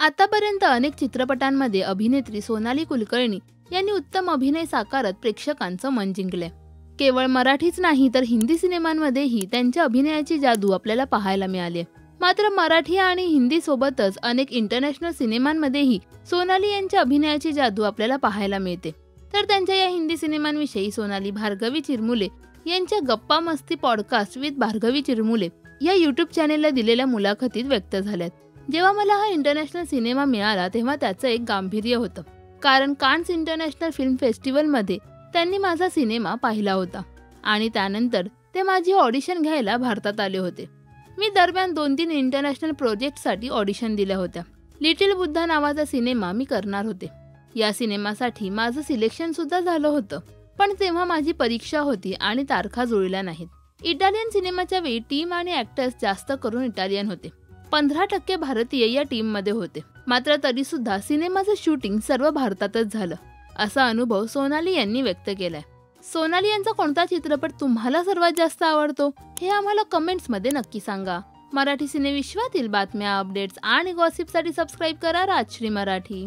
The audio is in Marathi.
आतापर्यंत अनेक चित्रपटांमध्ये अभिनेत्री सोनाली कुलकर्णी यांनी उत्तम अभिनय साकारत प्रेक्षकांचं मन जिंकले। केवळ मराठीच नाही तर हिंदी सिनेमांमध्येही त्यांच्या अभिनयाची जादू आपल्याला पाहायला मिळाली। मात्र मराठी आणि हिंदी सोबतच अनेक इंटरनॅशनल सिनेमांमध्येही सोनाली यांच्या अभिनयाची जादू आपल्याला पाहायला मिळते। तर त्यांच्या या हिंदी सिनेमांविषयी सोनाली भार्गवी चिरमुले यांच्या गप्पा मस्ती पॉडकास्ट विथ भार्गवी चिरमुले या यूट्यूब चॅनेलला दिलेल्या मुलाखतीत व्यक्त झाल्यात। जेव्हा मला हा इंटरनॅशनल सिनेमा मिळाला तेव्हा त्याचं एक गांभीर्य होतं, कारण कान्स इंटरनॅशनल फिल्म फेस्टिवलमध्ये त्यांनी माझा सिनेमा पाहिला होता आणि त्यानंतर ते माझी ऑडिशन घ्यायला भारतात आले होते। मी दरम्यान 2-3 इंटरनॅशनल प्रोजेक्टसाठी ऑडिशन दिल्या होत्या। लिटिल बुद्धा नावाचा सिनेमा मी करणार होते। या सिनेमासाठी माझं सिलेक्शन सुद्धा झालं होतं, पण तेव्हा माझी परीक्षा होती आणि तारखा जुळल्या नाहीत। इटालियन सिनेमाच्या वेळी टीम आणि ॲक्टर्स जास्त करून इटालियन होते, 15% भारतीय या टीम मध्ये होते। मात्र तरी सुद्धा सिनेमाचं शूटिंग सर्व भारतातच झालं, असा अनुभव सोनाली यांनी व्यक्त केलाय। सोनाली यांचा कोणता चित्रपट तुम्हाला सर्वात जास्त आवडतो हे आम्हाला कमेंट्स मध्ये नक्की सांगा। मराठी सिनेविश्वातील बातम्या, अपडेट्स आणि गॉसिपसाठी सबस्क्राईब करा राजश्री मराठी।